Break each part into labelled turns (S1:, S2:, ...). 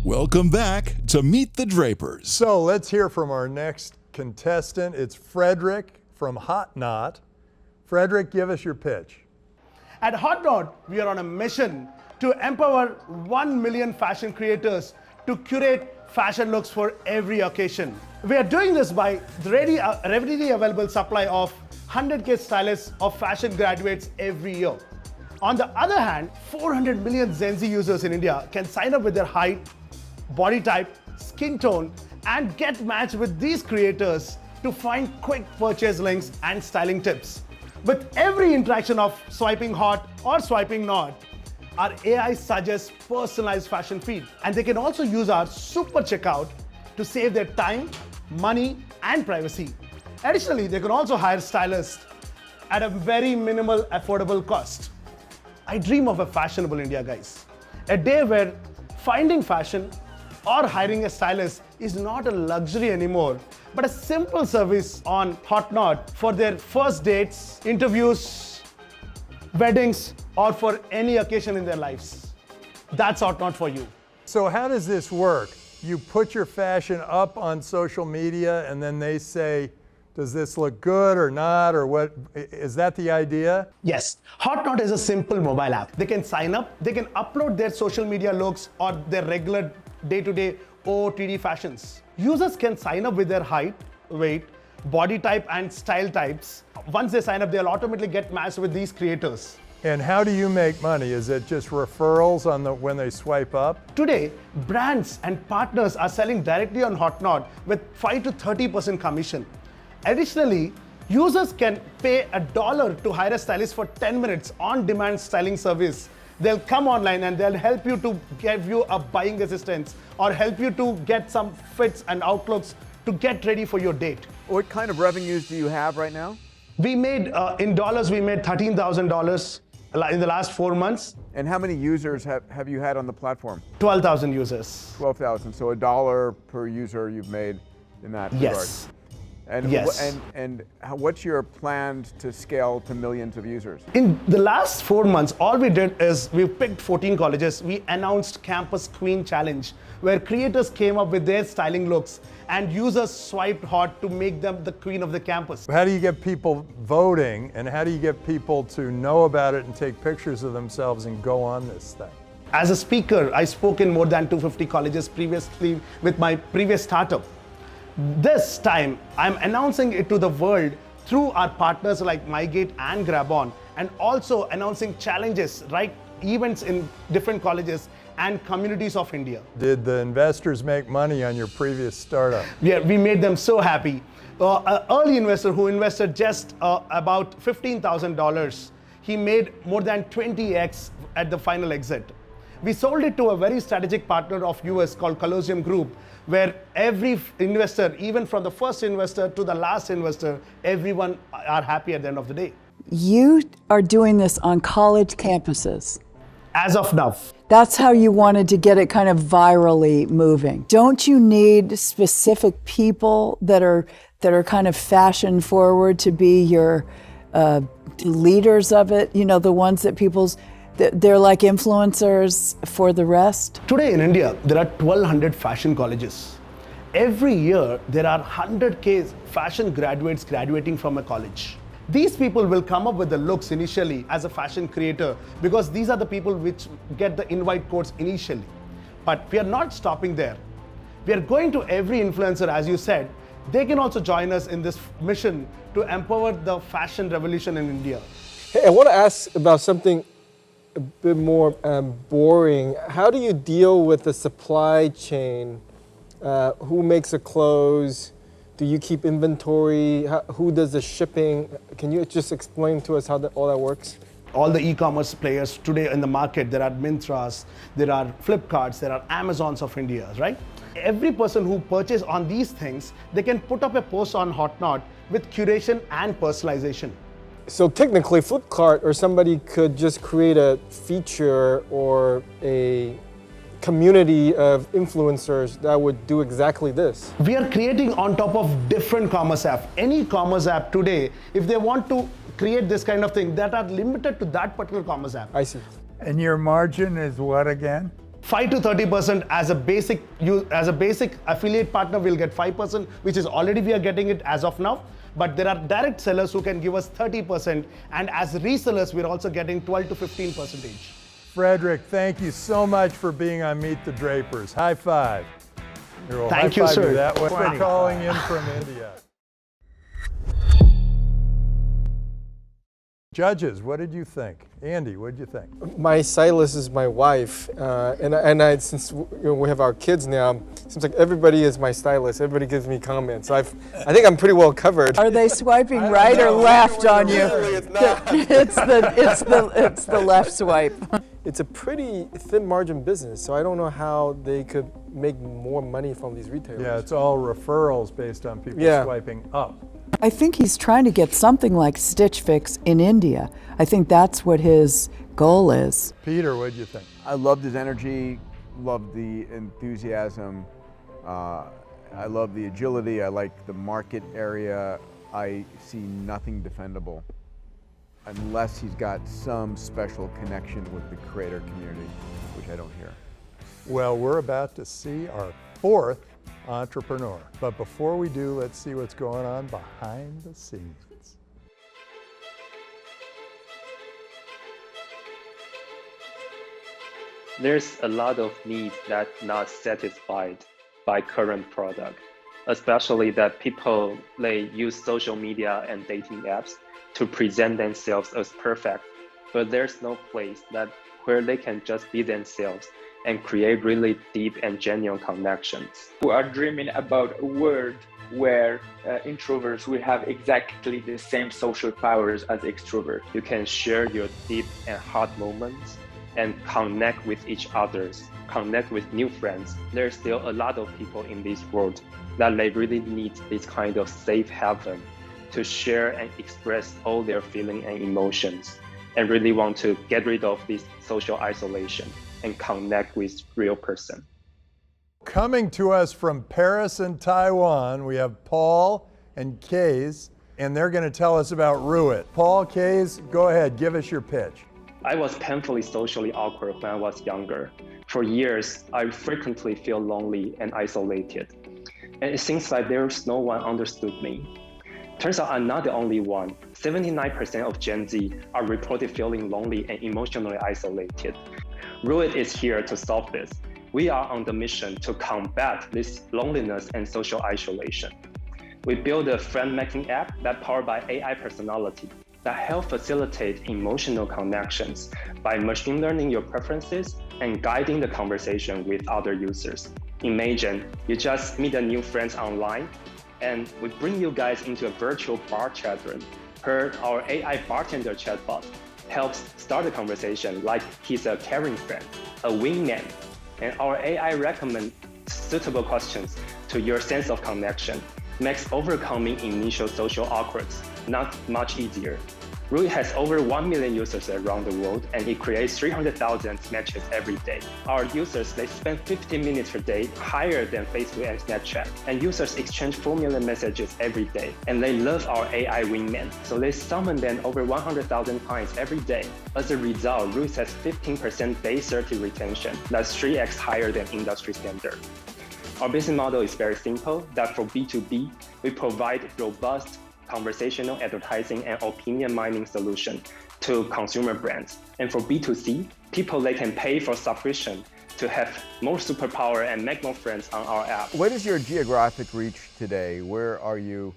S1: Welcome back to Meet the Drapers.
S2: So let's hear from our next contestant. It's Frederick from Hot Knot. Frederick, give us your pitch.
S3: At Hot Knot, we are on a mission to empower 1 million fashion creators to curate fashion looks for every occasion. We are doing this by the readily available supply of 100K stylists of fashion graduates every year. On the other hand, 400 million Gen Z users in India can sign up with their height, body type, skin tone, and get matched with these creators to find quick purchase links and styling tips. With every interaction of swiping hot or swiping not, our AI suggests personalized fashion feed. And they can also use our super checkout to save their time, money, and privacy. Additionally, they can also hire stylists at a very minimal, affordable cost. I dream of a fashionable India, guys. A day where finding fashion or hiring a stylist is not a luxury anymore, but a simple service on Hot Knot for their first dates, interviews, weddings, or for any occasion in their lives. That's Hot Knot for you.
S2: So how does this work? You put your fashion up on social media and then they say, does this look good or not, or what? Is that the idea?
S3: Yes, Hot Knot is a simple mobile app. They can sign up, they can upload their social media looks or their regular day-to-day OOTD fashions. Users can sign up with their height, weight, body type, and style types. Once they sign up, they'll automatically get matched with these creators.
S2: And how do you make money? Is it just referrals when they swipe up?
S3: Today, brands and partners are selling directly on Hot Knot with 5 to 30% commission. Additionally, users can pay $1 to hire a stylist for 10 minutes on-demand styling service. They'll come online and they'll help you to give you a buying assistance or help you to get some fits and outlooks to get ready for your date.
S4: What kind of revenues do you have right now?
S3: We made, in dollars, we made $13,000 in the last 4 months.
S4: And how many users have you had on the platform?
S3: 12,000 users.
S4: 12,000, so $1 per user you've made in that regard.
S3: Yes.
S4: And,
S3: yes.
S4: What's your plan to scale to millions of users?
S3: In the last 4 months, all we did is we picked 14 colleges. We announced Campus Queen Challenge, where creators came up with their styling looks and users swiped hot to make them the queen of the campus.
S2: How do you get people voting, and how do you get people to know about it and take pictures of themselves and go on this thing?
S3: As a speaker, I spoke in more than 250 colleges previously with my previous startup. This time, I'm announcing it to the world through our partners like MyGate and GrabOn, and also announcing challenges, right? Events in different colleges and communities of India.
S2: Did the investors make money on your previous startup?
S3: Yeah, we made them so happy. An early investor who invested just about $15,000, he made more than 20x at the final exit. We sold it to a very strategic partner of US called Colosseum Group, where every investor, even from the first investor to the last investor, everyone are happy at the end of the day.
S5: You are doing this on college campuses.
S3: As of now.
S5: That's how you wanted to get it kind of virally moving. Don't you need specific people that are kind of fashion forward to be your leaders of it? You know, the ones that they're like influencers for the rest?
S3: Today in India, there are 1,200 fashion colleges. Every year, there are 100K fashion graduates graduating from a college. These people will come up with the looks initially as a fashion creator because these are the people which get the invite codes initially. But we are not stopping there. We are going to every influencer, as you said. They can also join us in this mission to empower the fashion revolution in India.
S6: Hey, I want to ask about something a bit more boring. How do you deal with the supply chain? Who makes the clothes? Do you keep inventory? Who does the shipping? Can you just explain to us how all that works?
S3: All the e-commerce players today in the market, there are Mintras, there are Flipkarts, there are Amazons of India, right? Every person who purchases on these things, they can put up a post on Hot Knot with curation and personalization.
S6: So technically, Flipkart or somebody could just create a feature or a community of influencers that would do exactly this.
S3: We are creating on top of different commerce apps. Any commerce app today, if they want to create this kind of thing, that are limited to that particular commerce app.
S6: I see.
S7: And your margin is what again?
S3: 5 to 30% as a basic affiliate partner. We'll get 5%, which is already we are getting it as of now. But there are direct sellers who can give us 30%, and as resellers, we're also getting 12 to 15%.
S2: Frederick, thank you so much for being on Meet the Drapers. High five. Here, we'll
S3: Thank you,
S2: high five
S3: sir.
S2: That way. We're calling in from India. Judges, what did you think? Andy, what did you think?
S6: My stylist is my wife, and since we have our kids now, it seems like everybody is my stylist. Everybody gives me comments. So I think I'm pretty well covered.
S5: Are they swiping right or left on you?
S6: It's not.
S5: It's the left swipe.
S6: It's a pretty thin margin business, so I don't know how they could make more money from these retailers.
S2: Yeah, it's all referrals based on people swiping up.
S5: I think he's trying to get something like Stitch Fix in India. I think that's what his goal is.
S2: Peter, what did you think?
S4: I loved his energy, loved the enthusiasm. I love the agility. I like the market area. I see nothing defendable unless he's got some special connection with the creator community, which I don't hear.
S2: Well, we're about to see our fourth entrepreneur. But before we do, let's see what's going on behind the scenes.
S7: There's a lot of needs that not satisfied by current product, especially that people, they use social media and dating apps to present themselves as perfect, but there's no place where they can just be themselves and create really deep and genuine connections.
S8: We are dreaming about a world where introverts will have exactly the same social powers as extroverts.
S7: You can share your deep and hard moments and connect with each other, connect with new friends. There's still a lot of people in this world that they really need this kind of safe haven to share and express all their feelings and emotions, and really want to get rid of this social isolation and connect with real person.
S2: Coming to us from Paris and Taiwan, we have Paul and Kase, and they're going to tell us about Rooit. Paul, Kase, go ahead, give us your pitch.
S7: I was painfully socially awkward when I was younger. For years, I frequently feel lonely and isolated. And it seems like there's no one understood me. Turns out I'm not the only one. 79% of Gen Z are reported feeling lonely and emotionally isolated. Rooit is here to solve this. We are on the mission to combat this loneliness and social isolation. We built a friend-making app that powered by AI personality that help facilitate emotional connections by machine learning your preferences and guiding the conversation with other users. Imagine you just meet a new friends online, and we bring you guys into a virtual bar chat room where our AI bartender chatbot helps start the conversation like he's a caring friend, a wingman, and our AI recommends suitable questions to your sense of connection, makes overcoming initial social awkwardness not much easier. Rooit has over 1 million users around the world, and it creates 300,000 matches every day. Our users, they spend 15 minutes per day, higher than Facebook and Snapchat. And users exchange 4 million messages every day. And they love our AI wingman, so they summon them over 100,000 times every day. As a result, Rooit has 15% day 30 retention. That's 3x higher than industry standard. Our business model is very simple, that for B2B, we provide robust conversational advertising and opinion mining solution to consumer brands. And for B2C, people, they can pay for subscription to have more superpower and make more friends on our app.
S4: What is your geographic reach today? Where are you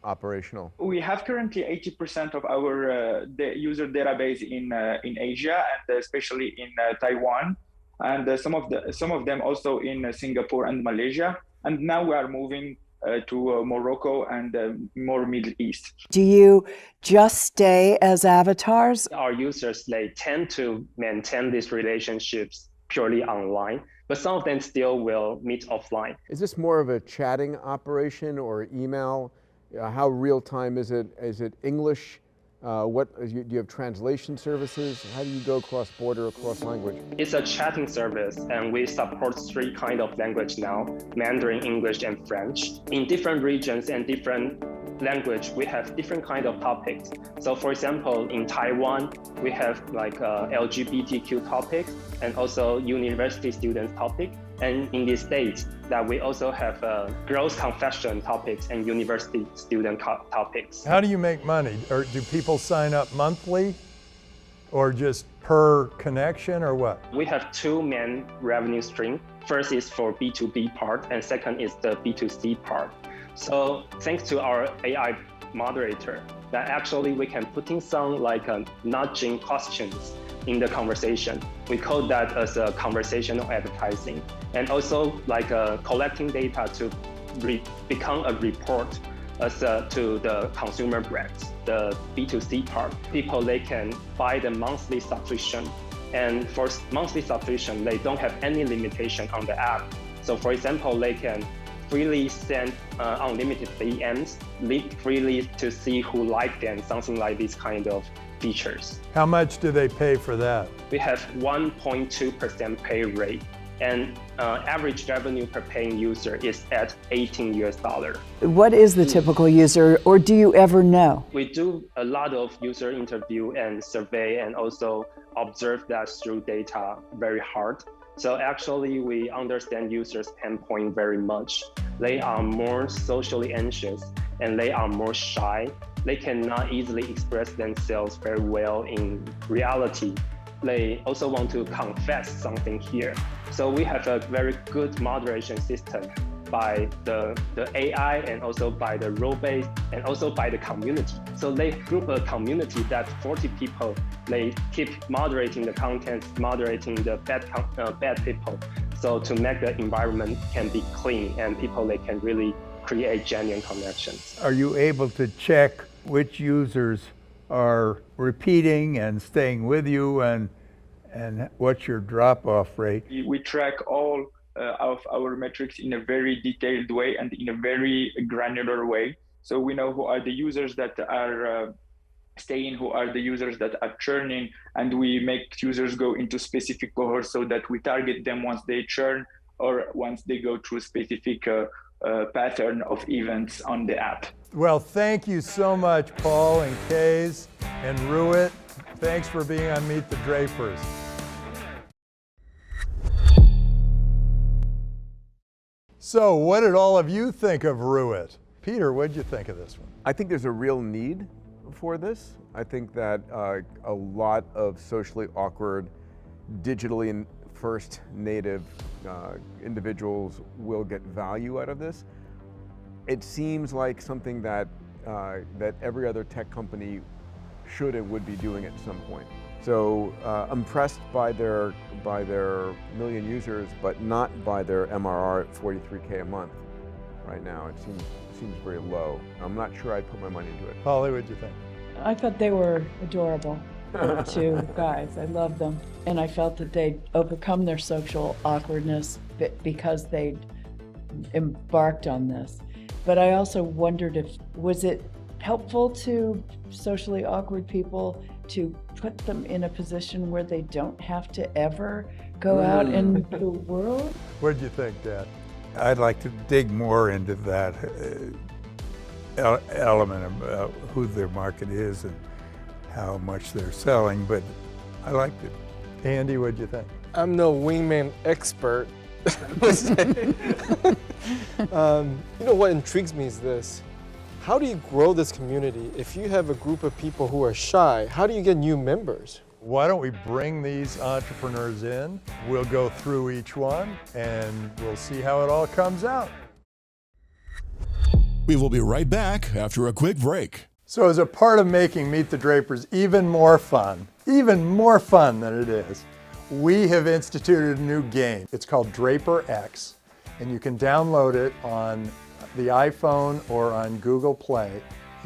S4: operational?
S8: We have currently 80% of our user database in Asia, and especially in Taiwan, and some of them also in Singapore and Malaysia. And now we are moving to Morocco and more Middle East.
S5: Do you just stay as avatars?
S7: Our users, they tend to maintain these relationships purely online, but some of them still will meet offline.
S4: Is this more of a chatting operation or email? How real time is it? Is it English? Do you have translation services? How do you go cross-border, cross-language?
S7: It's a chatting service, and we support 3 kinds of language now: Mandarin, English, and French. In different regions and different language, we have different kind of topics. So for example, in Taiwan, we have like LGBTQ topics and also university students topic. And in the States, that we also have girls confession topics and university student topics.
S2: How do you make money? Or do people sign up monthly or just per connection or what?
S7: We have two main revenue streams. First is for B2B part and second is the B2C part. So thanks to our AI moderator, that actually we can put in some like nudging questions in the conversation. We call that as a conversational advertising. And also like collecting data to become a report as to the consumer brands, the B2C part. People, they can buy the monthly subscription. And for monthly subscription, they don't have any limitation on the app. So for example, they can freely send unlimited DMs, freely to see who liked them, something like this kind of features.
S2: How much do they pay for that?
S7: We have 1.2% pay rate, and average revenue per paying user is at $18.
S5: What is the typical user, or do you ever know?
S7: We do a lot of user interview and survey and also observe that through data very hard. So actually we understand users' pain point very much. They are more socially anxious and they are more shy. They cannot easily express themselves very well in reality. They also want to confess something here. So we have a very good moderation system by the AI and also by the role-based and also by the community. So they group a community that 40 people, they keep moderating the content, moderating the bad people. So to make the environment can be clean and people, they can really create genuine connections.
S9: Are you able to check which users are repeating and staying with you and what's your drop-off rate?
S8: We track all of our metrics in a very detailed way and in a very granular way. So we know who are the users that are staying, who are the users that are churning, and we make users go into specific cohorts so that we target them once they churn or once they go through specific pattern of events on the app.
S2: Well, thank you so much, Paul and Kase and Rooit. Thanks for being on Meet the Drapers. So what did all of you think of Rooit? Peter, what did you think of this one?
S4: I think there's a real need for this. I think that a lot of socially awkward, digitally first native individuals will get value out of this. It seems like something that that every other tech company should and would be doing at some point. So impressed by their million users, but not by their MRR at 43K a month right now. It seems very low. I'm not sure I'd put my money into it.
S2: Polly, what'd you think?
S5: I thought they were adorable, the two guys. I loved them. And I felt that they'd overcome their social awkwardness because they'd embarked on this. But I also wondered was it helpful to socially awkward people to put them in a position where they don't have to ever go out into the world?
S2: What did you think, Dad?
S9: I'd like to dig more into that element of who their market is and how much they're selling, but I liked it.
S2: Andy, what did you think?
S6: I'm no wingman expert. You know what intrigues me is this. How do you grow this community? If you have a group of people who are shy, how do you get new members?
S2: Why don't we bring these entrepreneurs in? We'll go through each one and we'll see how it all comes out.
S1: We will be right back after a quick break.
S2: So as a part of making Meet the Drapers even more fun than it is, we have instituted a new game. It's called Draper X, and you can download it on the iPhone or on Google Play.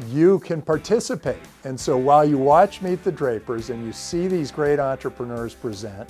S2: You can participate. And so while you watch Meet the Drapers and you see these great entrepreneurs present,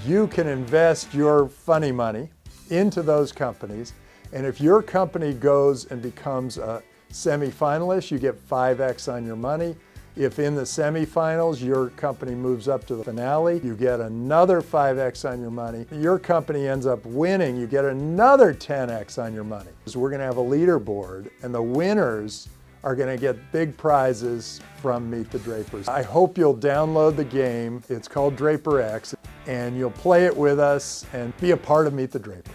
S2: you can invest your funny money into those companies. And if your company goes and becomes a semi-finalist, you get 5x on your money. If in the semifinals, your company moves up to the finale, you get another 5x on your money. Your company ends up winning, you get another 10x on your money. So we're gonna have a leaderboard, and the winners are going to get big prizes from Meet the Drapers. I hope you'll download the game. It's called Draper X, and you'll play it with us and be a part of Meet the Drapers.